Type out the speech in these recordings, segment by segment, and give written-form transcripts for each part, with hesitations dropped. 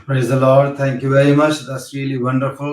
Praise the Lord. Thank you very much. That's really wonderful.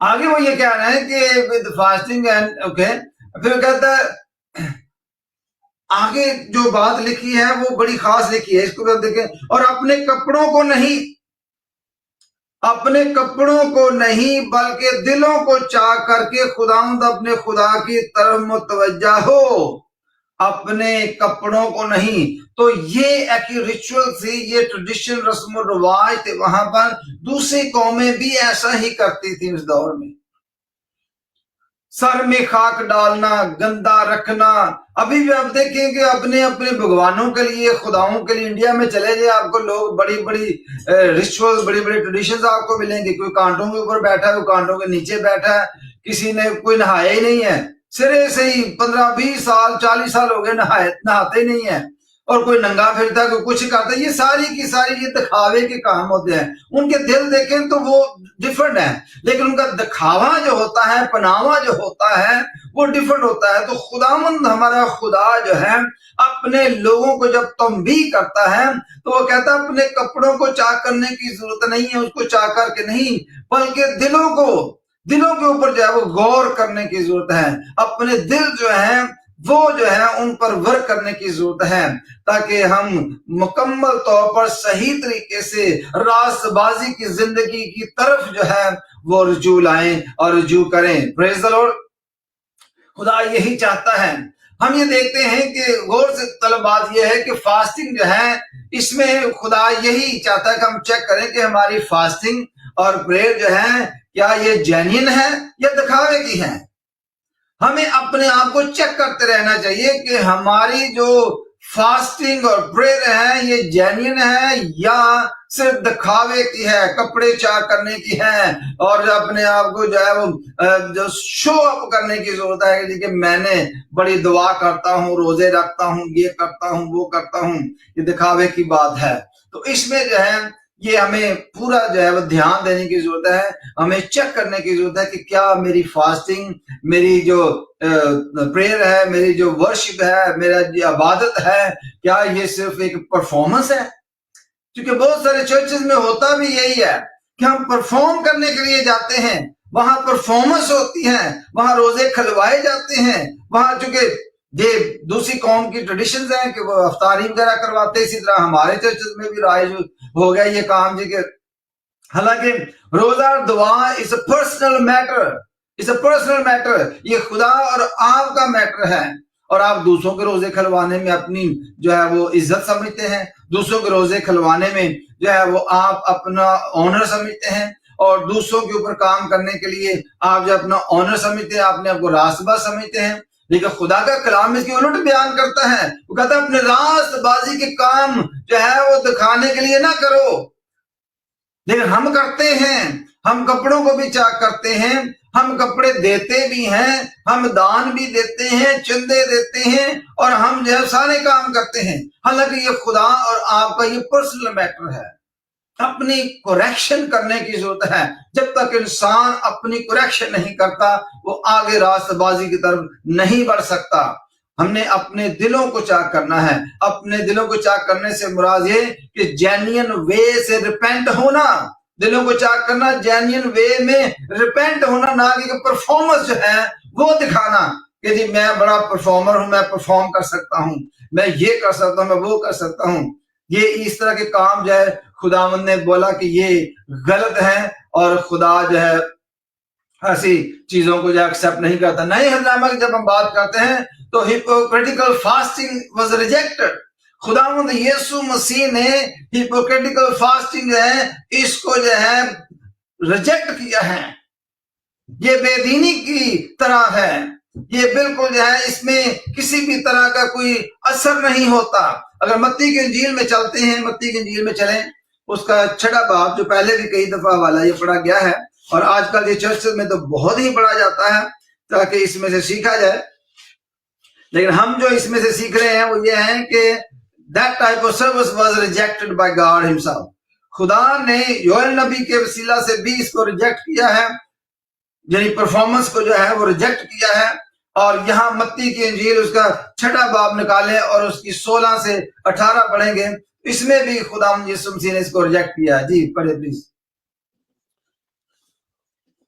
آگے وہ یہ کہہ رہے ہیں کہ with fasting and okay پھر وہ کہتا ہے آگے جو بات لکھی ہے وہ بڑی خاص لکھی ہے، اس کو دیکھیں، اور اپنے کپڑوں کو نہیں بلکہ دلوں کو چاک کر کے خداوند اپنے خدا کی طرف متوجہ ہو، اپنے کپڑوں کو نہیں۔ تو یہ ایک ریچول تھی، یہ ٹریڈیشن، رسم و رواج تھے وہاں پر، دوسری قومیں بھی ایسا ہی کرتی تھی اس دور میں، سر میں خاک ڈالنا، گندا رکھنا۔ ابھی بھی آپ دیکھیں کہ اپنے بھگوانوں کے لیے، خداؤں کے لیے انڈیا میں چلے جائیں، آپ کو لوگ بڑی ریچول، بڑی ٹریڈیشنز آپ کو ملیں گے۔ کوئی کانٹوں کے اوپر بیٹھا ہے، کوئی کانٹوں کے نیچے بیٹھا ہے، کسی نے کوئی نہایا ہی نہیں ہے، سرے سے ہی 15-20 سال 40 سال ہو گئے نہاتے نہیں ہیں، اور کوئی ننگا پھرتا ہے، کوئی کچھ کرتا ہے۔ یہ ساری کی ساری یہ دکھاوے کے کام ہوتے ہیں۔ ان کے دل دیکھیں تو وہ ڈیفرنٹ ہیں، لیکن ان کا دکھاوا جو ہوتا ہے، پناوا جو ہوتا ہے، وہ ڈیفرنٹ ہوتا ہے۔ تو خداوند ہمارا خدا جو ہے اپنے لوگوں کو جب تنبیہ کرتا ہے تو وہ کہتا ہے اپنے کپڑوں کو چاک کرنے کی ضرورت نہیں ہے، اس کو چاک کر کے نہیں، بلکہ دلوں کے اوپر جو ہے وہ غور کرنے کی ضرورت ہے۔ اپنے دل جو ہیں وہ جو ہے ان پر ورک کرنے کی ضرورت ہے، تاکہ ہم مکمل طور پر صحیح طریقے سے راست بازی کی زندگی کی طرف جو ہے وہ رجوع لائیں اور رجوع کریں۔ پریز دی لارڈ۔ خدا یہی چاہتا ہے۔ ہم یہ دیکھتے ہیں کہ غور سے طلب بات یہ ہے کہ فاسٹنگ جو ہے، اس میں خدا یہی چاہتا ہے کہ ہم چیک کریں کہ ہماری فاسٹنگ اور پریئر جو ہے کیا یہ جینین ہے یا دکھاوے کی ہے۔ ہمیں اپنے آپ کو چیک کرتے رہنا چاہیے کہ ہماری جو فاسٹنگ اور پریئر ہے یہ جینین ہے یا صرف دکھاوے کی ہے، کپڑے چاک کرنے کی ہے، اور اپنے آپ کو جو ہے وہ جو شو اپ کرنے کی ضرورت ہے کہ میں نے بڑی دعا کرتا ہوں، روزے رکھتا ہوں، یہ کرتا ہوں، وہ کرتا ہوں۔ یہ دکھاوے کی بات ہے۔ تو اس میں جو ہے یہ ہمیں پورا جو ہے وہ دھیان دینے کی ضرورت ہے، ہمیں چیک کرنے کی ضرورت ہے کہ کیا میری فاسٹنگ، میری جو پریئر ہے، میری جو ورشپ ہے، میرا جو عبادت ہے، کیا یہ صرف ایک پرفارمنس ہے؟ کیونکہ بہت سارے چرچز میں ہوتا بھی یہی ہے کہ ہم پرفارم کرنے کے لیے جاتے ہیں، وہاں پرفارمنس ہوتی ہے، وہاں روزے کھلوائے جاتے ہیں، وہاں چونکہ یہ دوسری قوم کی ٹریڈیشنز ہیں کہ وہ افطاری وغیرہ کرواتے ہیں، اسی طرح ہمارے چرچز میں بھی رائج ہو گیا یہ کام جی کہ حالانکہ روزہ اور دعا از اے پرسنل میٹر، یہ خدا اور آپ کا میٹر ہے، اور آپ دوسروں کے روزے کھلوانے میں اپنی جو ہے وہ عزت سمجھتے ہیں، دوسروں کے روزے کھلوانے میں جو ہے وہ آپ اپنا آنر سمجھتے ہیں، اور دوسروں کے اوپر کام کرنے کے لیے آپ جو اپنا آنر سمجھتے ہیں، اپنے آپ کو راست باز سمجھتے ہیں۔ لیکن خدا کا کلام اس کی الٹ بیان کرتا ہے، وہ کہتا ہے اپنے راست بازی کے کام جو ہے وہ دکھانے کے لیے نہ کرو، لیکن ہم کرتے ہیں۔ ہم کپڑوں کو بھی چاک کرتے ہیں، ہم کپڑے دیتے بھی ہیں، ہم دان بھی دیتے ہیں، چندے دیتے ہیں، اور ہم جو ہے سارے کام کرتے ہیں، حالانکہ یہ خدا اور آپ کا یہ پرسنل میٹر ہے۔ اپنی کوریکشن کرنے کی ضرورت ہے۔ جب تک انسان اپنی کوریکشن نہیں کرتا وہ آگے راست بازی کی طرف نہیں بڑھ سکتا۔ ہم نے اپنے دلوں کو چاک کرنا ہے۔ اپنے دلوں کو چاک کرنے سے مراد یہ کہ جینین وے سے ریپینٹ ہونا، دلوں کو چاک کرنا، جینین وے میں ریپینٹ ہونا، نہ کہ پرفارمنس جو ہے وہ دکھانا کہ جی میں بڑا پرفارمر ہوں، میں پرفارم کر سکتا ہوں، میں یہ کر سکتا ہوں، میں وہ کر سکتا ہوں۔ یہ اس طرح کے کام جو ہے خداوند نے بولا کہ یہ غلط ہے، اور خدا جو ہے ایسی چیزوں کو جو ایکسپٹ نہیں کرتا۔ نئے عہد نامہ کی جب ہم بات کرتے ہیں تو ہپوکریٹیکل فاسٹنگ واز ریجیکٹڈ۔ خداوند یسوع مسیح نے ہپوکریٹیکل فاسٹنگ جو ہے اس کو جو ہے ریجیکٹ کیا ہے۔ یہ بے دینی کی طرح ہے، یہ بالکل جو ہے اس میں کسی بھی طرح کا کوئی اثر نہیں ہوتا۔ اگر متی کی انجیل میں چلتے ہیں، متی کی انجیل میں چلیں، اس کا 6 باب جو پہلے بھی کئی دفعہ والا یہ پڑھا گیا ہے، اور آج کل یہ چرچز میں تو بہت ہی پڑھا جاتا ہے تاکہ اس میں سے سیکھا جائے، لیکن ہم جو اس میں سے سیکھ رہے ہیں وہ یہ ہے کہ that type of service was rejected by God himself۔ خدا نے یوئیل نبی کے وسیلہ سے بھی اس کو ریجیکٹ کیا ہے، یعنی پرفارمنس کو جو ہے وہ ریجیکٹ کیا ہے۔ اور یہاں متی کی انجیل اس کا 6 باب نکالیں اور اس کی 16 سے 18 پڑھیں گے، اس میں بھی خدا یسوع مسیح نے اس کو ریجیکٹ کیا ہے۔ جی پڑھیں پلیز۔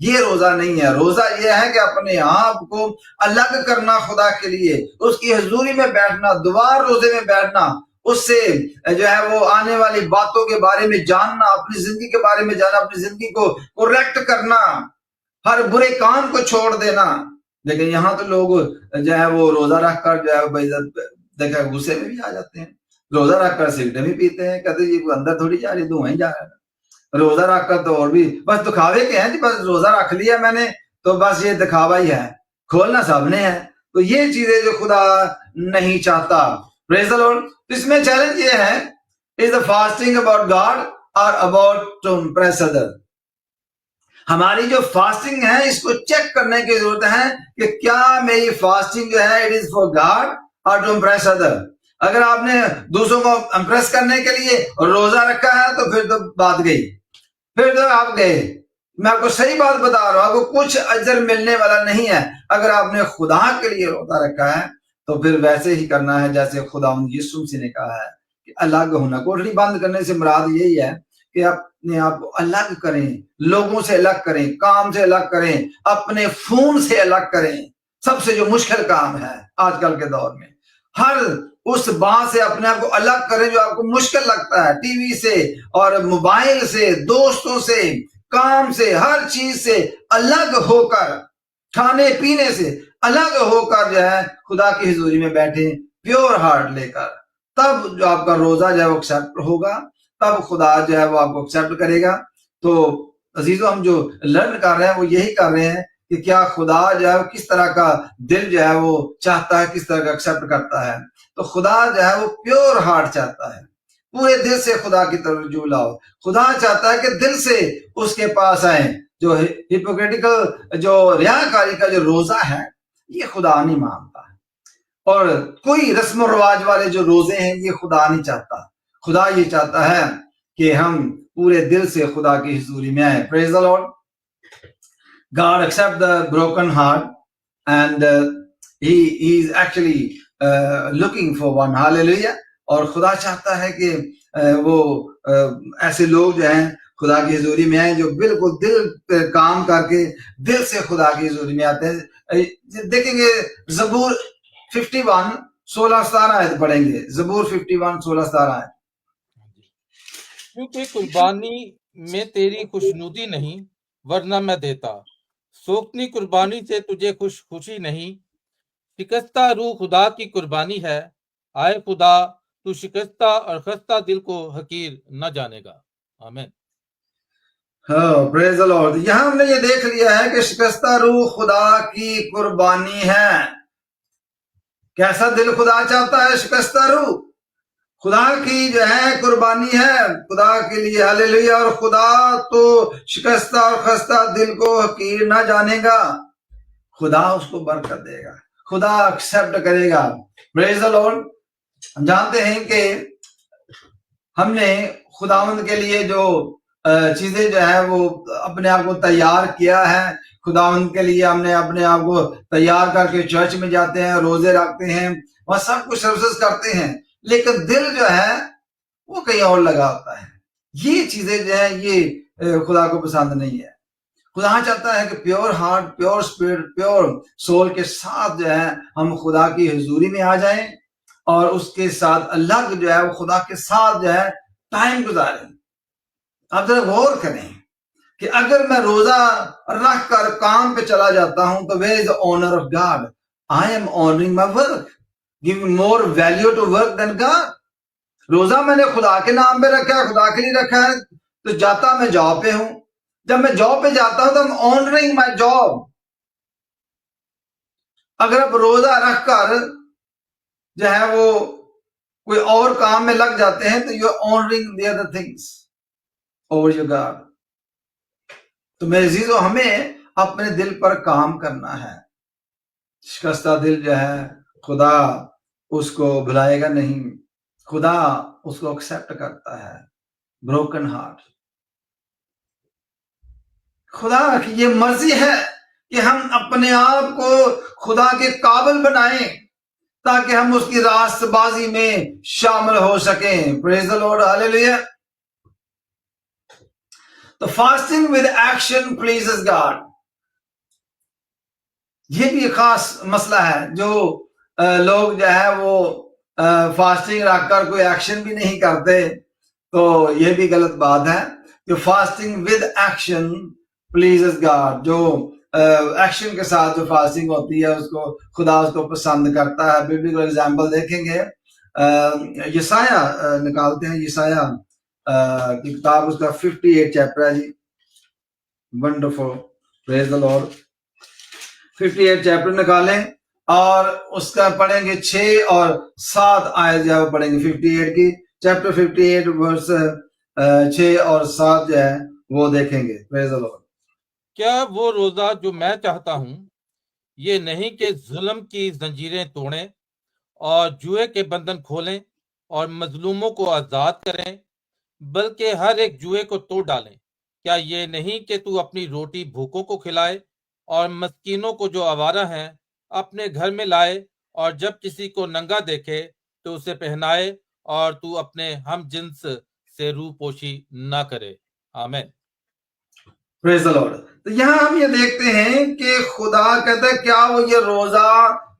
یہ روزہ نہیں ہے. روزہ یہ ہے کہ اپنے آپ کو الگ کرنا خدا کے لیے، اس کی حضوری میں بیٹھنا، دوبارہ روزے میں بیٹھنا، اس سے جو ہے وہ آنے والی باتوں کے بارے میں جاننا، اپنی زندگی کے بارے میں جاننا، اپنی زندگی کو کریکٹ کرنا، ہر برے کام کو چھوڑ دینا. لیکن یہاں تو لوگ جو ہے وہ روزہ رکھ کر جو ہے دیکھا غصے میں بھی آ جاتے ہیں. روزہ رکھ کر سگریٹ بھی پیتے ہیں، کہتے یہ اندر تھوڑی جا رہی، دھواں ہی جا رہا ہے. روزہ رکھ کر تو اور بھی بس دکھاوے کے ہیں جی، بس روزہ رکھ لیا میں نے تو بس یہ دکھاوا ہی ہے، کھولنا سب نے ہے. تو یہ چیزیں جو خدا نہیں چاہتا. پریز دی لارڈ. اس میں چیلنج یہ ہے، از دا فاسٹنگ اباؤٹ گاڈ اور اباؤٹ ٹو امپریس ادر. ہماری جو فاسٹنگ ہے اس کو چیک کرنے کی ضرورت ہے کہ کیا میری فاسٹنگ جو ہے اٹ از فار گاڈ اور ٹو امپریس ادر. اگر آپ نے دوسروں کو امپریس کرنے کے لیے روزہ رکھا ہے تو پھر تو بات گئی، پھر تو آپ گئے. میں آپ کو صحیح بات بتا رہا ہوں، آپ کو کچھ اجر ملنے والا نہیں ہے. اگر آپ نے خدا کے لیے روزہ رکھا ہے تو پھر ویسے ہی کرنا ہے جیسے خدا یسوع مسیح نے کہا ہے کہ الگ ہونا. کوٹڑی بند کرنے سے مراد یہی ہے کہ اپنے آپ کو الگ کریں، لوگوں سے الگ کریں، کام سے الگ کریں، اپنے فون سے الگ کریں. سب سے جو مشکل کام ہے آج کل کے دور میں، ہر اس بات سے اپنے آپ کو الگ کریں جو آپ کو مشکل لگتا ہے. ٹی وی سے اور موبائل سے، دوستوں سے، کام سے، ہر چیز سے الگ ہو کر، کھانے پینے سے الگ ہو کر جو ہے خدا کی حضوری میں بیٹھیں پیور ہارٹ لے کر. تب جو آپ کا روزہ جو ہے وہ ایکسیپٹ ہوگا، تب خدا جو ہے وہ آپ کو ایکسیپٹ کرے گا. تو عزیزو، ہم جو لرن کر رہے ہیں وہ یہی کر رہے ہیں کہ کیا خدا جو ہے کس طرح کا دل جو ہے وہ چاہتا ہے، کس طرح کا ایکسیپٹ کرتا ہے. تو خدا جو ہے وہ پیور ہارٹ چاہتا ہے، پورے دل سے خدا کی طرف رجوع لاؤ. خدا چاہتا ہے کہ دل سے اس کے پاس آئیں. جو ہپوکریٹیکل جو ریاکاری کا جو روزہ ہے یہ خدا نہیں مانتا، اور کوئی رسم و رواج والے جو روزے ہیں یہ خدا نہیں چاہتا. خدا یہ چاہتا ہے کہ ہم پورے دل سے خدا کی حضوری میں آئیں. پریز دی lord. God accept the broken heart and he is actually looking for one. Hallelujah. اور خدا چاہتا ہے کہ وہ ایسے لوگ جو ہیں خدا کی حضوری میں آئیں جو بالکل دل پہ کام کر کے دل سے خدا کی حضوری میں آتے ہیں. دیکھیں گے زبور 51 16-17 آیت پڑھیں گے. زبور 51 16-17 آیت. کیونکہ قربانی میں تیری خوشنودی نہیں، ورنہ میں دیتا. سوکھنی قربانی سے تجھے خوشی نہیں. شکستہ روح خدا کی قربانی ہے. آئے خدا، تو شکستہ اور خستہ دل کو حقیر نہ جانے گا. آمین. پریز دی لارڈ. یہاں ہم نے یہ دیکھ لیا ہے کہ شکستہ روح خدا کی قربانی ہے. کیسا دل خدا چاہتا ہے؟ شکستہ روح خدا کی جو ہے قربانی ہے خدا کے لیے. ہاللیلویہ. اور خدا تو شکستہ اور خستہ دل کو حقیر نہ جانے گا. خدا اس کو برکت دے گا، خدا ایکسپٹ کرے گا. پریز دی لارڈ. ہم جانتے ہیں کہ ہم نے خداوند کے لیے جو چیزیں جو ہے وہ اپنے آپ کو تیار کیا ہے. خداوند کے لیے ہم نے اپنے آپ کو تیار کر کے چرچ میں جاتے ہیں، روزے رکھتے ہیں، وہاں سب کچھ سروسز کرتے ہیں، لیکن دل جو ہے وہ کہیں اور لگا ہوتا ہے. یہ چیزیں جو ہیں یہ خدا کو پسند نہیں ہے. خدا چاہتا ہے کہ pure heart, pure spirit, pure civil کے ساتھ جو ہے ہم خدا کی حضوری میں آ جائیں اور اس کے ساتھ الگ جو ہے وہ خدا کے ساتھ جو ہے ٹائم گزاریں. آپ ذرا غور کریں کہ اگر میں روزہ رکھ کر کام پہ چلا جاتا ہوں تو where is the honor of God? I am honoring my work, giving more value to work than God. روزہ میں نے خدا کے نام پہ رکھا ہے، خدا کے لیے رکھا ہے، تو جاتا میں جاب پہ ہوں. جب میں جاب پہ جاتا ہوں تو I'm honoring my job. اگر آپ روزہ رکھ کر جو ہے وہ کوئی اور کام میں لگ جاتے ہیں تو you're honoring the other things over your God. تو میرے عزیزو، ہمیں اپنے دل پر کام کرنا ہے. شکستہ دل جو ہے خدا اس کو بھلائے گا نہیں، خدا اس کو ایکسپٹ کرتا ہے. Broken heart. خدا کی یہ مرضی ہے کہ ہم اپنے آپ کو خدا کے قابل بنائیں تاکہ ہم اس کی راست بازی میں شامل ہو سکیں. پریز دی لارڈ. ہاللیلویہ. تو fasting with action pleases God, یہ بھی ایک خاص مسئلہ ہے جو لوگ جو ہے وہ فاسٹنگ رکھ کر کوئی ایکشن بھی نہیں کرتے، تو یہ بھی غلط بات ہے کہ fasting with action pleases God, جو ایکشن کے ساتھ جو فاسٹنگ ہوتی ہے اس کو خدا اس کو پسند کرتا ہے۔ ببلیکل ایگزامپل دیکھیں گے، یسایہ نکالتے ہیں، یسایہ کی کتاب اس کا 58 چیپٹر ہے جی، ونڈرفل، پریز دی لارڈ۔ 58 چیپٹر نکالیں اور اس کا پڑھیں گے 6 اور 7 آیت جو ہے پڑھیں گے 58 کی، چیپٹر 58 ورس 6 اور 7 جو ہے وہ دیکھیں گے۔ پریز دی لارڈ۔ کیا وہ روزہ جو میں چاہتا ہوں یہ نہیں کہ ظلم کی زنجیریں توڑیں اور جوئے کے بندھن کھولیں اور مظلوموں کو آزاد کریں، بلکہ ہر ایک جوئے کو توڑ ڈالیں؟ کیا یہ نہیں کہ تو اپنی روٹی بھوکوں کو کھلائے اور مسکینوں کو جو آوارہ ہیں اپنے گھر میں لائے، اور جب کسی کو ننگا دیکھے تو اسے پہنائے، اور تو اپنے ہم جنس سے روح پوشی نہ کرے؟ آمین۔ پریز دی لارڈ۔ تو یہاں ہم یہ دیکھتے ہیں کہ خدا کہتا ہے کیا وہ یہ روزہ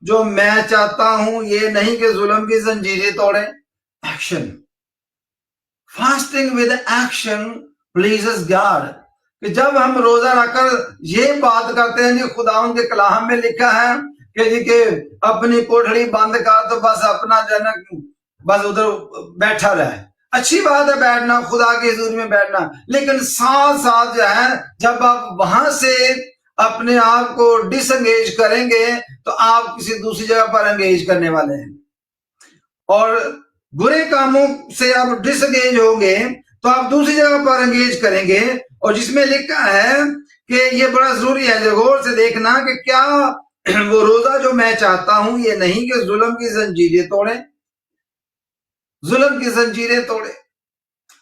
جو میں چاہتا ہوں یہ نہیں کہ ظلم کی زنجیریں توڑے؟ Action, fasting with action pleases God, کہ جب ہم روزہ رکھ کر یہ بات کرتے ہیں کہ خدا ان کے کلام میں لکھا ہے کہ جی کہ اپنی کوٹھڑی بند کر تو بس اپنا جنک بس ادھر بیٹھا رہے، اچھی بات ہے بیٹھنا، خدا کی حضور میں بیٹھنا، لیکن ساتھ ساتھ جو ہے جب آپ وہاں سے اپنے آپ کو ڈس انگیج کریں گے تو آپ کسی دوسری جگہ پر انگیج کرنے والے ہیں، اور برے کاموں سے آپ ڈس انگیج ہوں گے تو آپ دوسری جگہ پر انگیج کریں گے، اور جس میں لکھا ہے کہ یہ بڑا ضروری ہے غور سے دیکھنا کہ کیا وہ روزہ جو میں چاہتا ہوں یہ نہیں کہ ظلم کی زنجیریں توڑے، ظلم کی زنجیریں توڑے۔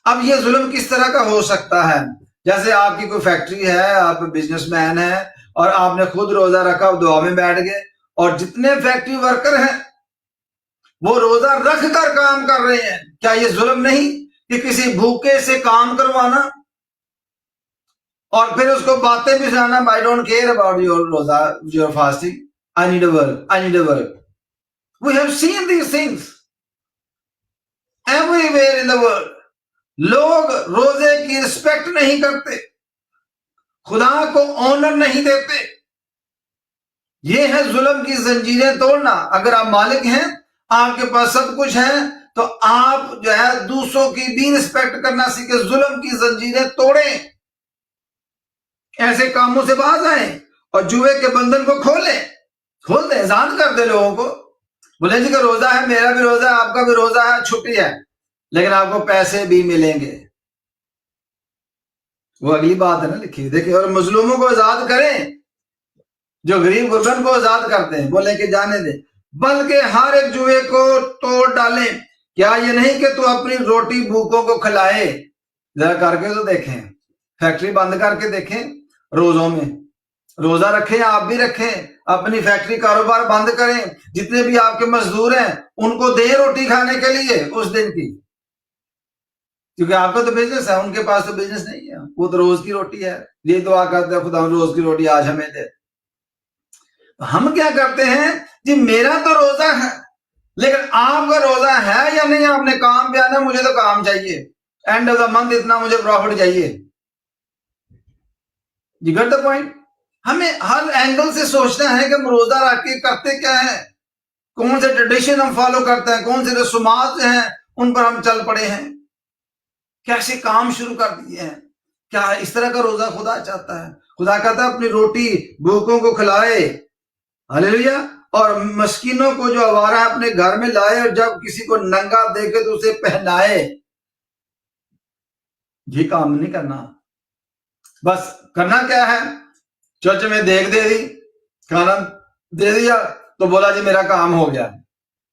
اب یہ ظلم کس طرح کا ہو سکتا ہے؟ جیسے آپ کی کوئی فیکٹری ہے، آپ بزنس مین ہیں اور آپ نے خود روزہ رکھا، دعا میں بیٹھ گئے، اور جتنے فیکٹری ورکر ہیں وہ روزہ رکھ کر کام کر رہے ہیں، کیا یہ ظلم نہیں کہ کسی بھوکے سے کام کروانا اور پھر اس کو باتیں بھی سنانا؟ I don't care about your روزہ، your fasting, I need a work. We have seen these things everywhere in the world. لوگ روزے کی رسپیکٹ نہیں کرتے، خدا کو آنر نہیں دیتے، یہ ہے ظلم کی زنجیریں توڑنا۔ اگر آپ مالک ہیں، آپ کے پاس سب کچھ ہے، تو آپ جو ہے دوسروں کی بھی رسپیکٹ کرنا سیکھیں، ظلم کی زنجیریں توڑیں، ایسے کاموں سے باز آئیں اور جوئے کے بندھن کو کھول دیں، اذان کر دیں لوگوں کو، بولے جی کہ روزہ ہے، میرا بھی روزہ ہے، آپ کا بھی روزہ ہے، چھٹی ہے، لیکن آپ کو پیسے بھی ملیں گے۔ وہ اگلی بات ہے نا لکھی، دیکھیں، اور مظلوموں کو آزاد کریں، جو غریب غربن کو آزاد کرتے ہیں، بولے کہ جانے دیں، بلکہ ہر ایک جوئے کو توڑ ڈالیں۔ کیا یہ نہیں کہ تو اپنی روٹی بھوکوں کو کھلائے؟ ذرا کر کے تو دیکھیں، فیکٹری بند کر کے دیکھیں، روزوں میں روزہ رکھیں، آپ بھی رکھیں، اپنی فیکٹری کاروبار بند کریں، جتنے بھی آپ کے مزدور ہیں ان کو دیں روٹی کھانے کے لیے اس دن کی، کیونکہ آپ کا تو بزنس ہے، ان کے پاس تو بزنس نہیں ہے، وہ تو روز کی روٹی ہے، یہ دعا کرتے ہیں خدا روز کی روٹی آج ہمیں دے۔ ہم کیا کرتے ہیں جی میرا تو روزہ ہے، لیکن آپ کا روزہ ہے یا نہیں؟ آپ نے کام پہ آنا، مجھے تو کام چاہیے، اینڈ آف دا منتھ اتنا مجھے پروفٹ چاہیے، جی گٹ دا پوائنٹ۔ ہمیں ہر اینگل سے سوچنا ہے کہ ہم روزہ رکھ کے کرتے کیا ہیں، کون سے ٹریڈیشن ہم فالو کرتے ہیں، کون سے رسومات ہیں ان پر ہم چل پڑے ہیں، کیسے کام شروع کر دیے ہیں۔ کیا اس طرح کا روزہ خدا چاہتا ہے؟ خدا کہتا ہے اپنی روٹی بھوکوں کو کھلائے، ہلیلویا، اور مسکینوں کو جو آوارہ ہے اپنے گھر میں لائے، اور جب کسی کو ننگا دیکھے تو اسے پہنائے۔ یہ کام نہیں کرنا، بس کرنا کیا ہے؟ چرچ میں دیکھ دے دی، کھانا دے دیا تو بولا جی میرا کام ہو گیا،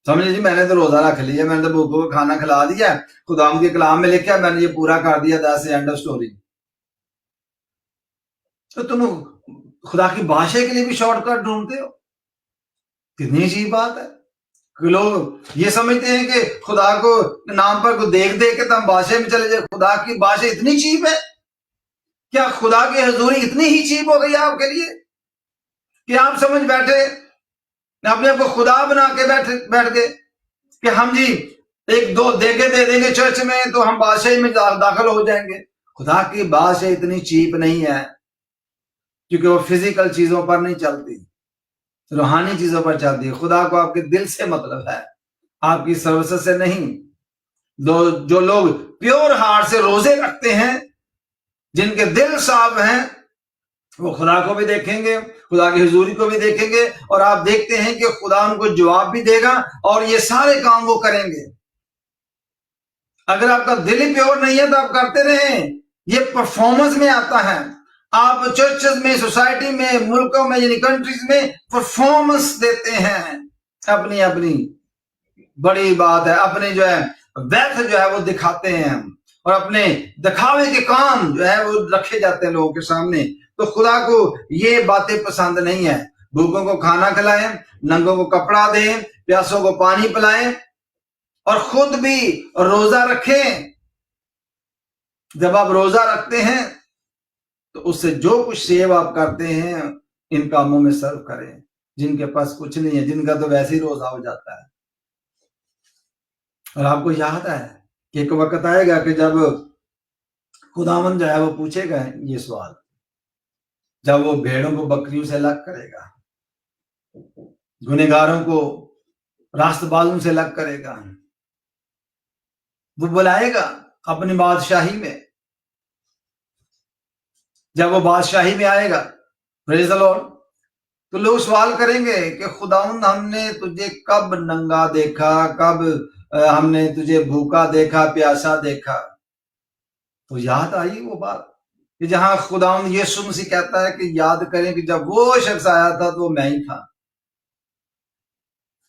سمجھے جی میں نے تو روزہ رکھ لیا، میں نے تو بھوکوں کو کھانا کھلا دیا، خدا کے کلام میں لکھا میں نے یہ پورا کر دیا، that's the end of story. تو تم خدا کی بادشاہی کے لیے بھی شارٹ کٹ ڈھونڈتے ہو، کتنی عجیب بات ہے کہ لوگ یہ سمجھتے ہیں کہ خدا کو نام پر کو دیکھ دے کے تو ہم بادشاہ میں چلے جائے۔ خدا کی بادشاہ اتنی چیپ ہے کیا خدا کی حضوری اتنی ہی چیپ ہو گئی آپ کے لیے کہ آپ سمجھ بیٹھے اپنے آپ کو خدا بنا کے بیٹھ گئے کہ ہم جی ایک دو دیگے دے دیں گے چرچ میں تو ہم بادشاہی میں داخل ہو جائیں گے؟ خدا کی بادشاہی اتنی چیپ نہیں ہے، کیونکہ وہ فزیکل چیزوں پر نہیں چلتی، روحانی چیزوں پر چلتی ہے۔ خدا کو آپ کے دل سے مطلب ہے، آپ کی سروسز سے نہیں۔ جو لوگ پیور ہارٹ سے روزے رکھتے ہیں، جن کے دل صاف ہیں، وہ خدا کو بھی دیکھیں گے، خدا کی حضوری کو بھی دیکھیں گے، اور آپ دیکھتے ہیں کہ خدا ان کو جواب بھی دے گا اور یہ سارے کام وہ کریں گے۔ اگر آپ کا دل ہی پیور نہیں ہے تو آپ کرتے رہیں، یہ پرفارمنس میں آتا ہے۔ آپ چرچز میں، سوسائٹی میں، ملکوں میں، یعنی کنٹریز میں پرفارمنس دیتے ہیں، اپنی بڑی بات ہے، اپنے جو ہے ویلتھ جو ہے وہ دکھاتے ہیں، اور اپنے دکھاوے کے کام جو ہے وہ رکھے جاتے ہیں لوگوں کے سامنے۔ تو خدا کو یہ باتیں پسند نہیں ہے۔ بھوکوں کو کھانا کھلائیں، ننگوں کو کپڑا دیں، پیاسوں کو پانی پلائیں، اور خود بھی روزہ رکھیں۔ جب آپ روزہ رکھتے ہیں تو اس سے جو کچھ سیو آپ کرتے ہیں ان کاموں میں سرو کریں۔ جن کے پاس کچھ نہیں ہے، جن کا تو ویسے ہی روزہ ہو جاتا ہے، اور آپ کو یاد ہے کہ ایک وقت آئے گا کہ جب خداوند جو ہے وہ پوچھے گا یہ سوال، جب وہ بھیڑوں کو بکریوں سے الگ کرے گا، گنہگاروں کو راست بازوں سے الگ کرے گا، وہ بلائے گا اپنی بادشاہی میں۔ جب وہ بادشاہی میں آئے گا، پریز دی لارڈ، تو لوگ سوال کریں گے کہ خداوند ہم نے تجھے کب ننگا دیکھا، کب ہم نے تجھے بھوکا دیکھا، پیاسا دیکھا؟ تو یاد آئی وہ بات کہ جہاں خداوند یسوع مسیح کہتا ہے کہ یاد کریں کہ جب وہ شخص آیا تھا تو وہ میں ہی تھا۔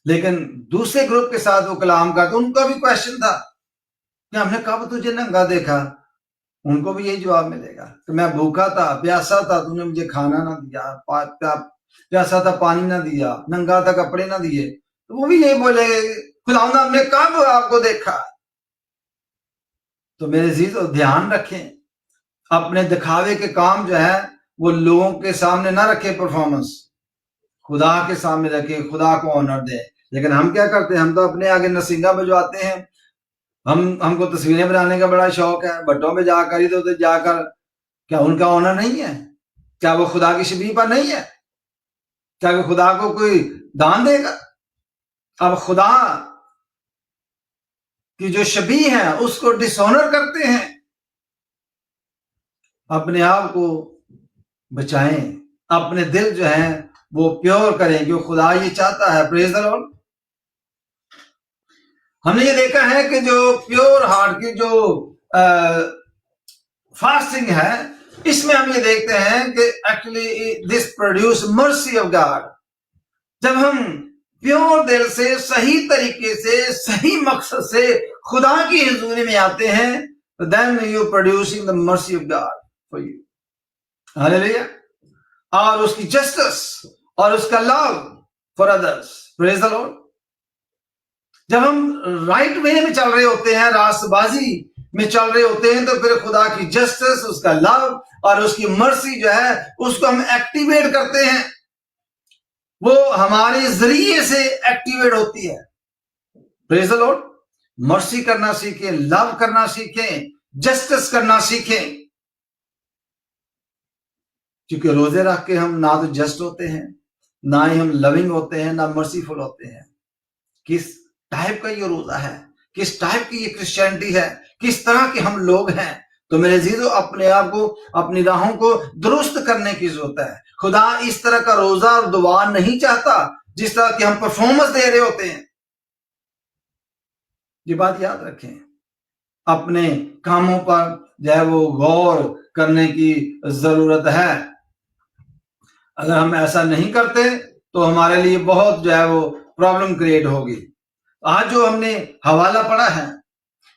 لیکن دوسرے گروپ کے ساتھ وہ کلام کرتا، ان کا بھی کویشچن تھا کہ ہم نے کب تجھے ننگا دیکھا؟ ان کو بھی یہی جواب ملے گا کہ میں بھوکا تھا، پیاسا تھا، تم نے مجھے کھانا نہ دیا، پیاسا تھا، پانی نہ دیا، ننگا تھا، کپڑے نہ دیے۔ تو وہ بھی یہی بولے گا خداوند ہم نے کب آپ کو دیکھا؟ تو میرے عزیزو دھیان رکھیں، اپنے دکھاوے کے کام جو ہے وہ لوگوں کے سامنے نہ رکھے، پرفارمنس خدا کے سامنے رکھے، خدا کو آنر دیں۔ لیکن ہم کیا کرتے ہیں؟ ہم تو اپنے آگے نسینگا بجواتے ہیں۔ ہم کو تصویریں بنانے کا بڑا شوق ہے، بٹوں میں جا کر ادھر جا کر، کیا ان کا آنر نہیں ہے؟ کیا وہ خدا کی شبیہ پر نہیں ہے؟ کیا کہ خدا کو کوئی دان دے گا؟ اب خدا کی جو شبیہ ہے اس کو ڈس آنر کرتے ہیں۔ اپنے آپ کو بچائیں، اپنے دل جو ہیں وہ پیور کریں، جو خدا یہ چاہتا ہے۔ پریز دی لارڈ۔ ہم نے یہ دیکھا ہے کہ جو پیور ہارٹ کی جو فاسٹنگ ہے، اس میں ہم یہ دیکھتے ہیں کہ actually this produce mercy of God. جب ہم پیور دل سے، صحیح طریقے سے، صحیح مقصد سے خدا کی حضوری میں آتے ہیں، then you producing the mercy of God for you. Hallelujah. اور اس کی جسٹس اور اس کا love for others. Praise the lord. جب ہم رائٹ وے میں چل رہے ہوتے ہیں، راست بازی میں چل رہے ہوتے ہیں، تو پھر خدا کی جسٹس، اس کا لو اور اس کی مرسی جو ہے اس کو ہم ایکٹیویٹ کرتے ہیں، وہ ہمارے ذریعے سے ایکٹیویٹ ہوتی ہے۔ پریز دی لارڈ۔ مرسی کرنا سیکھیں، لو کرنا سیکھیں، جسٹس کرنا سیکھیں، کیونکہ روزے رکھ کے ہم نہ تو جسٹ ہوتے ہیں، نہ ہی ہم لونگ ہوتے ہیں، نہ مرسیفل ہوتے ہیں۔ کس ٹائپ کا یہ روزہ ہے، کس ٹائپ کی یہ کرسچینٹی ہے، کس طرح کے ہم لوگ ہیں؟ تو میرے عزیزو اپنے آپ کو، اپنی راہوں کو درست کرنے کی ضرورت ہے۔ خدا اس طرح کا روزہ اور دعا نہیں چاہتا جس طرح کہ ہم پرفارمنس دے رہے ہوتے ہیں۔ یہ بات یاد رکھیں، اپنے کاموں پر جو ہے وہ غور کرنے کی ضرورت ہے۔ اگر ہم ایسا نہیں کرتے تو ہمارے لیے بہت جو ہے وہ پرابلم کریٹ ہوگی۔ آج جو ہم نے حوالہ پڑھا ہے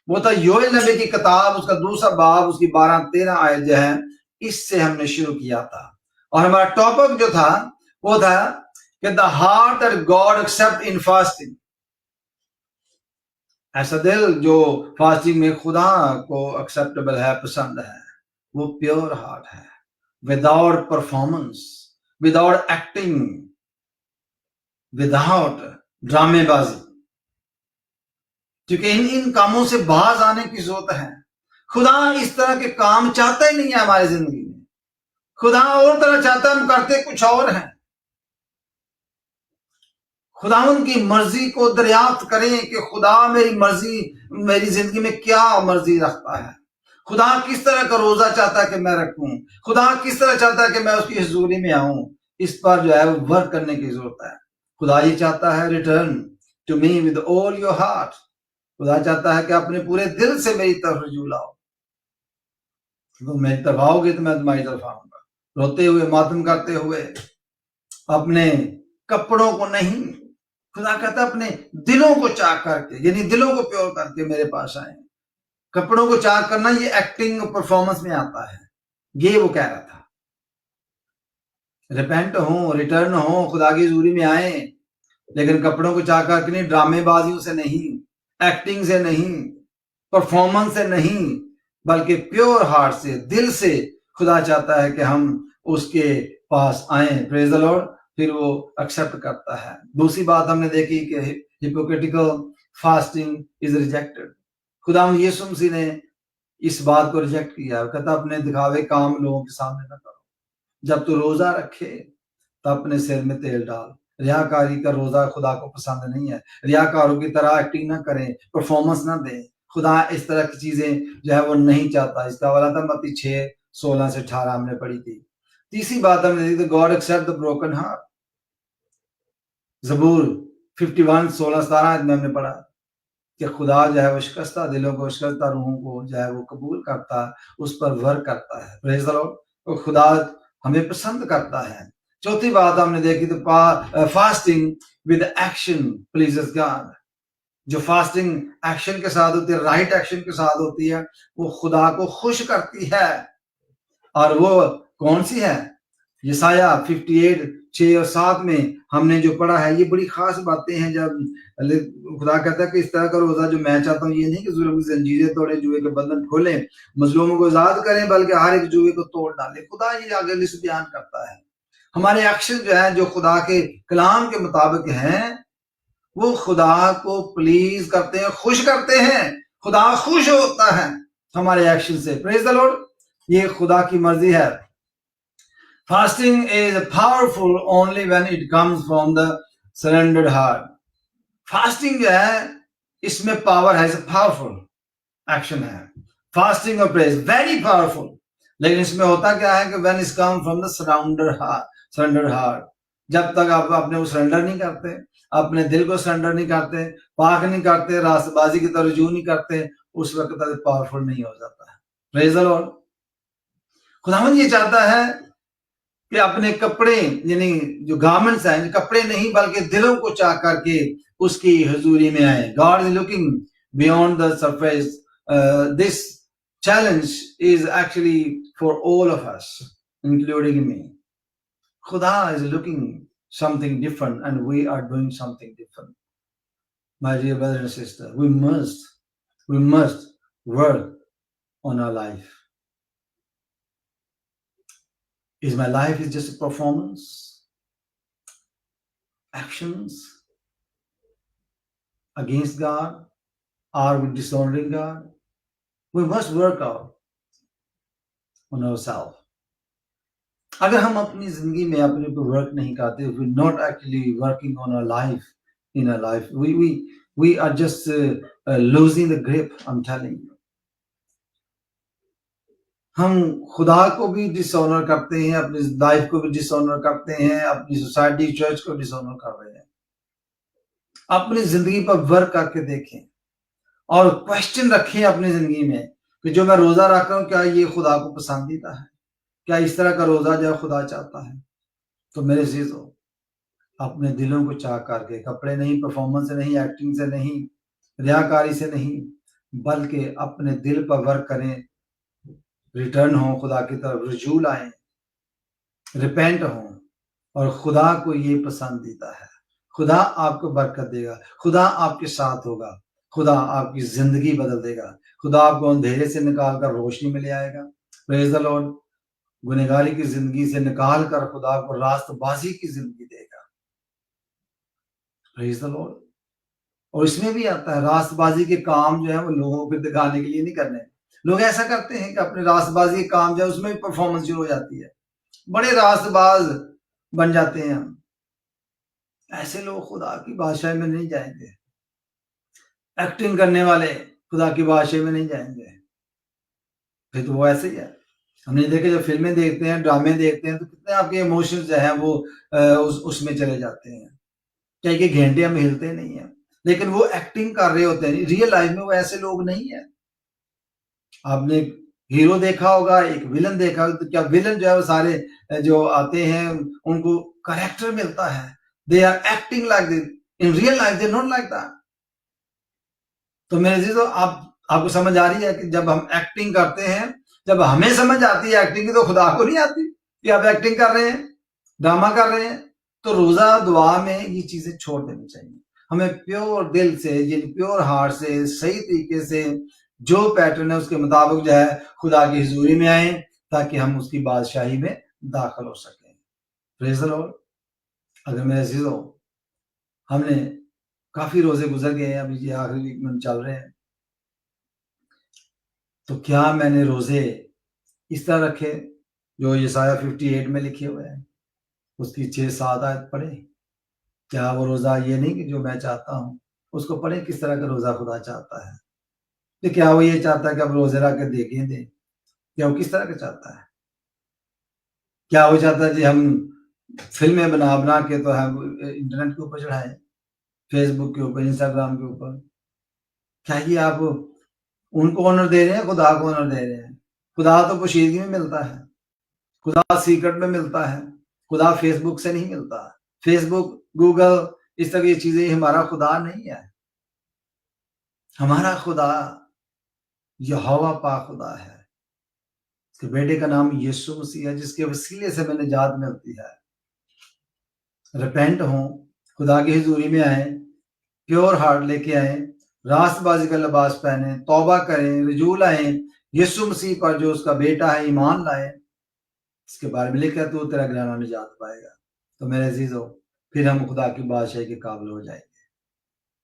وہ تھا یوئیل نبی کی کتاب، اس کا دوسرا باب، اس کی 12-13 آیت جو ہے، اس سے ہم نے شروع کیا تھا، اور ہمارا ٹاپک جو تھا وہ تھا کہ the heart that God accept in fasting، ایسا دل جو فاسٹنگ میں خدا کو ایکسیپٹیبل ہے، پسند ہے، وہ پیور ہارٹ ہے, without performance, without acting, without ڈرامے بازی. کیونکہ ان کاموں سے باز آنے کی ضرورت ہے. خدا اس طرح کے کام چاہتا ہی نہیں ہے ہماری زندگی میں. خدا اور طرح چاہتا ہے, ہم کرتے کچھ اور ہیں. خداوند کی مرضی کو دریافت کریں کہ خدا میری مرضی, میری زندگی میں کیا مرضی رکھتا ہے. خدا کس طرح کا روزہ چاہتا ہے کہ میں رکھوں, خدا کس طرح چاہتا ہے کہ میں اس کی حضوری میں آؤں. اس پر جو ہے وہ ورک کرنے کی ضرورت ہے. خدا یہ چاہتا ہے, return to me with all your heart. خدا چاہتا ہے کہ اپنے پورے دل سے میری طرف رجوع لاؤ. تم میری طرف آؤ گے تو میں تمہاری طرف آؤں گا. روتے ہوئے, ماتم کرتے ہوئے, اپنے کپڑوں کو نہیں, خدا کہتا ہے اپنے دلوں کو چاک کر کے, یعنی دلوں کو پیور کر کے میرے پاس آئیں. کپڑوں کو چاک کرنا یہ ایکٹنگ اور پرفارمنس میں آتا ہے. یہ وہ کہہ رہا تھا. ریپینٹ ہوں, ریٹرن ہوں, خدا کی حضوری میں آئیں, لیکن کپڑوں کو چاک کر کے نہیں, ڈرامے بازیوں سے نہیں, ایکٹنگ سے نہیں, پرفارمنس سے نہیں, بلکہ پیور ہارٹ سے, دل سے خدا چاہتا ہے کہ ہم اس کے پاس آئیں. پریز دی لارڈ. پھر وہ ایکسپٹ کرتا ہے. دوسری بات ہم نے دیکھی کہ ہپوکریٹیکل فاسٹنگ از ریجیکٹڈ. خدا یسوع مسیح نے اس بات کو ریجیکٹ کیا. کہتا اپنے دکھاوے کام لوگوں کے سامنے نہ کرو. جب تو روزہ رکھے تو اپنے سر میں تیل ڈال. ریاکاری کا روزہ خدا کو پسند نہیں ہے. ریاکاروں کی طرح ایکٹنگ نہ کریں, پرفارمنس نہ دیں. خدا اس طرح کی چیزیں جو ہے وہ نہیں چاہتا. اس کا حوالہ تھا متی 6:16-18 ہم نے پڑھی تھی. تیسری بات ہم نے دیکھی, گاڈ ایکسپٹ دی بروکن ہارٹ. زبور 51:16-17 میں ہم نے پڑھا کہ خدا جو ہے وہ شکستہ دلوں کو, شکستہ روحوں کو جو ہے وہ قبول کرتا, اس پر ورک کرتا ہے. پریز دی لارڈ. خدا ہمیں پسند کرتا ہے. چوتھی بات ہم نے دیکھی تو fasting with action pleases God. جو فاسٹنگ ایکشن کے ساتھ ہوتی ہے, رائٹ ایکشن کے ساتھ ہوتی ہے, وہ خدا کو خوش کرتی ہے. اور وہ کون سی ہے؟ یسایہ 58:6-7 میں ہم نے جو پڑھا ہے. یہ بڑی خاص باتیں ہیں. جب خدا کہتا ہے کہ اس طرح کا روزہ جو میں چاہتا ہوں یہ نہیں کہ ظلم کی زنجیریں توڑے, جوئے کے بندھن کھولیں, مظلوموں کو آزاد کریں, بلکہ ہر ایک جوئے کو توڑ ڈالیں. خدا یہ آگے لسٹ بیان کرتا ہے. ہمارے ایکشن جو ہیں, جو خدا کے کلام کے مطابق ہیں, وہ خدا کو پلیز کرتے ہیں, خوش کرتے ہیں. خدا خوش ہوتا ہے ہمارے ایکشن سے. پریز دی لارڈ. یہ خدا کی مرضی ہے. Fasting is powerful only when it comes from the surrendered heart. Fasting جو ہے اس میں پاور ہے, پاورفل ایکشن ہے. فاسٹنگ اور پریز ویری پاورفل. لیکن اس میں ہوتا کیا ہے کہ when it comes from the surrendered heart. جب تک آپ اپنے کو سرنڈر نہیں کرتے, اپنے دل کو سرنڈر نہیں کرتے, پاک نہیں کرتے, راست بازی کی طرف رجوع نہیں کرتے, اس وقت تک پاورفل نہیں ہو جاتا ہے. پریز دی لارڈ. خداوند یہ چاہتا ہے کہ اپنے کپڑے, یعنی جو گارمنٹس ہیں, کپڑے نہیں بلکہ دلوں کو چاک کر کے اس کی حضوری میں آئے. God is looking beyond the surface. This challenge is actually for all of us, including me. Khuda is looking something different and we are doing something different. My dear brother and sister, we must work on our life. Is my life is just a performance? Actions against God? Are we dishonoring God? We must work out on ourselves. اگر ہم اپنی زندگی میں اپنے پر work نہیں کرتے, if we're not actually working on our life, in our life, we are just losing the grip, I'm telling you. ہم خدا کو بھی ڈس آنر کرتے ہیں, اپنی لائف کو بھی ڈس آنر کرتے ہیں, اپنی سوسائٹی چرچ کو ڈس آنر کر رہے ہیں. اپنی زندگی پر ورک کر کے دیکھیں اور کوشچن رکھیں اپنی زندگی میں کہ جو میں روزہ رکھ رہا ہوں کیا یہ خدا کو پسندیدہ ہے, کیا اس طرح کا روزہ جو خدا چاہتا ہے. تو میرے عزیزو, اپنے دلوں کو چاک کر کے, کپڑے نہیں, پرفارمنس سے نہیں, ایکٹنگ سے نہیں, ریاکاری سے نہیں, بلکہ اپنے دل پر ورک کریں, ریٹرن ہوں, خدا کی طرف رجوع لائیں, ریپینٹ ہوں, اور خدا کو یہ پسندیدہ ہے. خدا آپ کو برکت دے گا, خدا آپ کے ساتھ ہوگا, خدا آپ کی زندگی بدل دے گا, خدا آپ کو اندھیرے سے نکال کر روشنی میں لے آئے گا. پریز دی لارڈ. گنہگاری کی زندگی سے نکال کر خدا کو راست بازی کی زندگی دے گا. پریز دی لارڈ. اور اس میں بھی آتا ہے راست بازی کے کام جو ہے وہ لوگوں کو دکھانے کے لیے نہیں کرنے. لوگ ایسا کرتے ہیں کہ اپنے راست بازی کے کام جو ہے اس میں بھی پرفارمنس شروع ہو جاتی ہے, بڑے راست باز بن جاتے ہیں ہم. ایسے لوگ خدا کی بادشاہی میں نہیں جائیں گے. ایکٹنگ کرنے والے خدا کی بادشاہی میں نہیں جائیں گے. پھر تو وہ ایسے ہی ہے. ہم نے دیکھے جب فلمیں دیکھتے ہیں, ڈرامے دیکھتے ہیں, تو کتنے آپ کے ایموشنز جو ہیں وہ اس میں چلے جاتے ہیں. کیا کہ گھنٹے ہم ہلتے نہیں ہیں, لیکن وہ ایکٹنگ کر رہے ہوتے ہیں. ریئل لائف میں وہ ایسے لوگ نہیں ہیں. آپ نے ہیرو دیکھا ہوگا, ایک ولن دیکھا ہوگا, تو کیا ولن جو ہے وہ سارے جو آتے ہیں ان کو کریکٹر ملتا ہے. They are acting like this. In real life they not like that. تو میرے عزیزو, آپ کو سمجھ آ رہی ہے کہ جب ہم ایکٹنگ کرتے ہیں, جب ہمیں سمجھ آتی ہے ایکٹنگ کی, تو خدا کو نہیں آتی کہ آپ ایکٹنگ کر رہے ہیں, ڈرامہ کر رہے ہیں. تو روزہ دعا میں یہ چیزیں چھوڑ دینی چاہیے. ہمیں پیور دل سے, یعنی پیور ہارٹ سے, صحیح طریقے سے جو پیٹرن ہے اس کے مطابق جو ہے خدا کی حضوری میں آئیں, تاکہ ہم اس کی بادشاہی میں داخل ہو سکیں. پریز دی لارڈ. اگر میرے عزیزو, ہم نے کافی روزے گزر گئے ہیں, ابھی یہ آخری ویک میں چل رہے ہیں, تو کیا میں نے روزے اس طرح رکھے جو یسایہ 58 میں لکھے ہوئے ہیں, اس کی 6-7 آیت پڑھے؟ کیا وہ روزہ یہ نہیں کہ جو میں چاہتا ہوں اس کو پڑھیں؟ کس طرح کا روزہ خدا چاہتا ہے؟ کہ کیا وہ یہ چاہتا ہے کہ اب روزے رکھ کے دیکھیں دیں؟ کیا وہ کس طرح کا چاہتا ہے؟ کیا وہ چاہتا ہے جی ہم فلمیں بنا کے تو ہم انٹرنیٹ کے اوپر چڑھائیں, فیس بک کے اوپر, انسٹاگرام کے اوپر؟ کیا یہ آپ ان کو آنر دے رہے ہیں, خدا کو آنر دے رہے ہیں؟ خدا تو پوشیدگی میں ملتا ہے, خدا سیکرٹ میں ملتا ہے, خدا فیس بک سے نہیں ملتا. فیس بک, گوگل, اس طرح کی چیزیں ہمارا خدا نہیں ہے. ہمارا خدا یہوہ پاک خدا ہے. اس کے بیٹے کا نام یسوع مسیح ہے, جس کے وسیلے سے میں نجات ملتی ہے. ریپینٹ ہوں, خدا کی حضوری میں آئیں, پیور ہارٹ لے کے آئیں, راست بازی کا لباس پہنیں, توبہ کریں, رجوع لائیں, یسوع مسیح پر جو اس کا بیٹا ہے ایمان لائیں. اس کے بارے میں لکھا ہے تو تیرا گھرانہ نجات پائے گا. تو میرے عزیزو, پھر ہم خدا کی بادشاہی کے قابل ہو جائیں گے.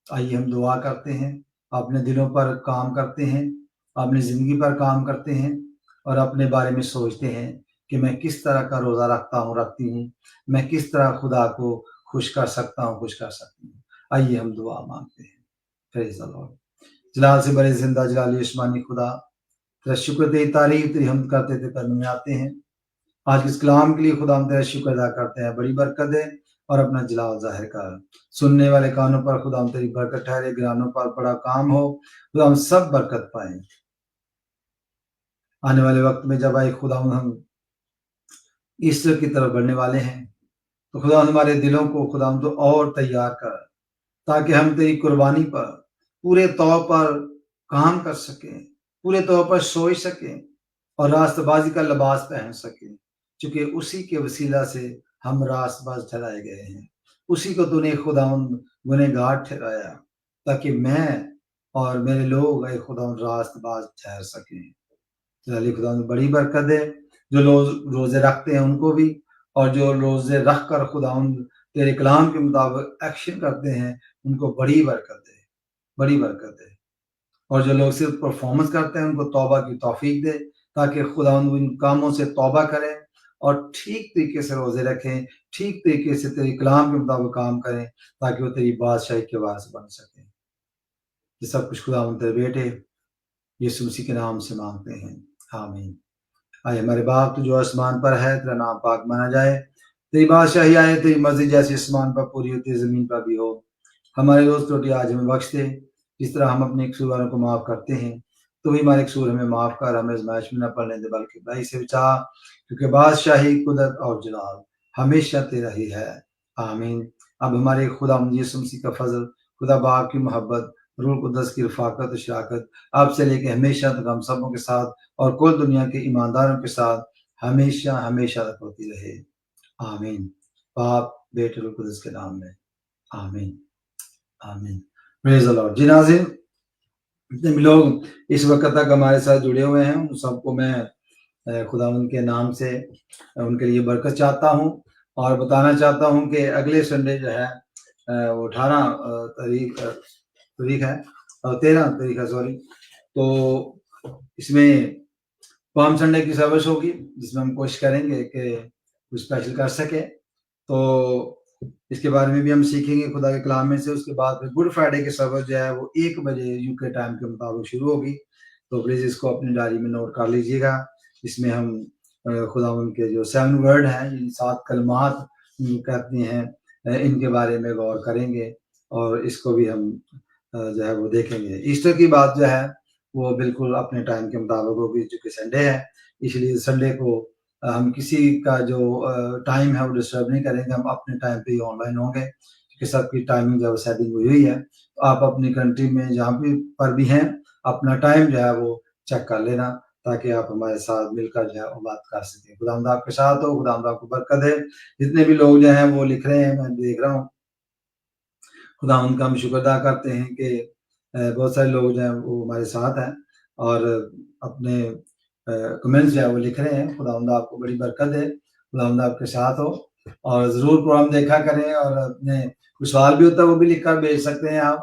آئیے ہم دعا کرتے ہیں, اپنے دلوں پر کام کرتے ہیں, اپنی زندگی پر کام کرتے ہیں, اور اپنے بارے میں سوچتے ہیں کہ میں کس طرح کا روزہ رکھتی ہوں, میں کس طرح خدا کو خوش کر سکتا ہوں, خوش کر سکتی ہوں. آئیے ہم دعا مانگتے ہیں. پریز دی لارڈ. جلال سے بڑے زندہ جلالی عثمانی خدا, تیرا شکر, تیری تعریف, تیری حمد کرتے تھے کرنے میں آتے ہیں. آج اس کلام کے لیے خدا ہم تیرا شکر ادا کرتے ہیں. بڑی برکت ہے اور اپنا جلال ظاہر کر. سننے والے کانوں پر خدا ہم تیری برکت ٹھہرے, گرانوں پر بڑا کام ہو, خدا ہم سب برکت پائیں. آنے والے وقت میں جب آئے خدا ہم ایسٹر کی طرف بڑھنے والے ہیں, تو خدا ہمارے دلوں کو خدا ہم تو اور تیار کر, تاکہ ہم تیری قربانی پر پورے طور پر کام کر سکیں, پورے طور پر سوچ سکیں, اور راست بازی کا لباس پہن سکیں, چونکہ اسی کے وسیلہ سے ہم راست باز ٹھہرائے گئے ہیں. اسی کو تو نے خداوند گنہگار ٹھہرایا, تاکہ میں اور میرے لوگ اے خداوند راست باز ٹھہر سکیں. چلیے خداوند بڑی برکت ہے جو لوگ روزے رکھتے ہیں ان کو بھی, اور جو روزے رکھ کر خداوند تیرے کلام کے مطابق ایکشن کرتے ہیں ان کو بڑی برکت ہے, بڑی برکت ہے. اور جو لوگ صرف پرفارمنس کرتے ہیں ان کو توبہ کی توفیق دے, تاکہ خداوند ان کاموں سے توبہ کریں اور ٹھیک طریقے سے روزے رکھیں, ٹھیک طریقے سے تیری کلام کے مطابق کام کریں, تاکہ وہ تیری بادشاہی کے وارث بن سکیں. یہ سب کچھ خداوند تیرے بیٹے یسوع مسیح کے نام سے مانگتے ہیں, آمین. آئے ہمارے باپ تو جو آسمان پر ہے, تیرا نام پاک مانا جائے, تیری بادشاہی آئے, تیری مرضی جیسی آسمان پر پوری ہوتی ہے زمین پر بھی ہو. ہمارے روز روٹی آج ہمیں بخش دے, جس طرح ہم اپنے قصور والوں کو معاف کرتے ہیں, تو بھی ہمارے قصور ہمیں معاف کر, ہمیں آزمائش میں نہ پڑنے دے بلکہ برائی سے بچا, کیونکہ بادشاہی, قدرت اور جلال ہمیشہ تیرا ہی ہے, آمین. اب ہمارے خدا یسوع مسیح کا فضل, خدا باپ کی محبت, روح القدس کی رفاقت و شراکت آپ سے لے کے ہمیشہ تک ہم سبوں کے ساتھ اور کل دنیا کے ایمانداروں کے ساتھ ہمیشہ ہمیشہ تک ہوتی رہے, آمین. باپ, بیٹے, روح القدس کے نام میں, آمین, آمین. پریز دی لارڈ. جی ناظرین, جتنے بھی لوگ اس وقت تک ہمارے ساتھ جڑے ہوئے ہیں ان سب کو میں خداوند کے نام سے ان کے لیے برکت چاہتا ہوں اور بتانا چاہتا ہوں کہ اگلے سنڈے جو ہے وہ 18 تاریخ ہے 13 تاریخ ہے سوری، تو اس میں پام سنڈے کی سروس ہوگی جس میں ہم کوشش کریں گے کہ کچھ اسپیشل کر سکے. تو اس کے بارے میں بھی ہم سیکھیں گے خدا کے کلام میں سے. اس کے بعد پھر گڈ فرائیڈے کی سروس جو ہے وہ 1 بجے یو کے ٹائم کے مطابق شروع ہوگی. تو پلیز اس کو اپنی ڈائری میں نوٹ کر لیجیے گا. اس میں ہم خداوند کے جو 7 ورڈ ہیں، 7 کلمات کہتے ہیں، ان کے بارے میں غور کریں گے اور اس کو بھی ہم جو ہے وہ دیکھیں گے. ایسٹر کی بات جو ہے وہ بالکل اپنے ٹائم کے مطابق ہوگی جو کہ سنڈے ہے، اس لیے سنڈے کو ہم کسی کا جو ٹائم ہے وہ ڈسٹرب نہیں کریں گے. ہم اپنے ٹائم پہ ہی آن لائن ہوں گے کیونکہ سب کی ٹائمنگ جو ہے سیٹنگ ہوئی ہے. تو آپ اپنی کنٹری میں جہاں پر بھی ہیں اپنا ٹائم جو ہے وہ چیک کر لینا تاکہ آپ ہمارے ساتھ مل کر جو ہے وہ بات کر سکیں. خداوند آپ کے ساتھ ہو، خداوند آپ کو برکت ہے. جتنے بھی لوگ جو ہیں وہ لکھ رہے ہیں، میں دیکھ رہا ہوں. خداوند کا ہم شکر ادا کرتے ہیں کہ بہت سارے لوگ جو ہیں وہ ہمارے ساتھ ہیں اور اپنے کمنٹس جو ہے وہ لکھ رہے ہیں. خداوند آپ کو بڑی برکت ہے، خداوند آپ کے ساتھ ہو. اور ضرور پروگرام دیکھا کریں اور اپنے کوئی سوال بھی ہوتا ہے وہ بھی لکھ کر بھیج سکتے ہیں آپ.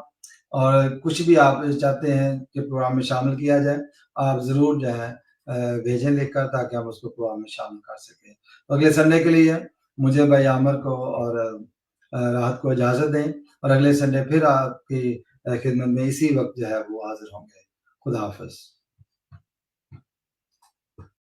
اور کچھ بھی آپ چاہتے ہیں کہ پروگرام میں شامل کیا جائے آپ ضرور جو ہے بھیجیں لکھ کر تاکہ ہم اس کو پروگرام میں شامل کر سکیں. اگلے سنڈے کے لیے مجھے بھائی عامر کو اور راحت کو اجازت دیں اور اگلے سنڈے پھر آپ کی خدمت میں اسی وقت جو ہے وہ حاضر ہوں گے. خدا حافظ.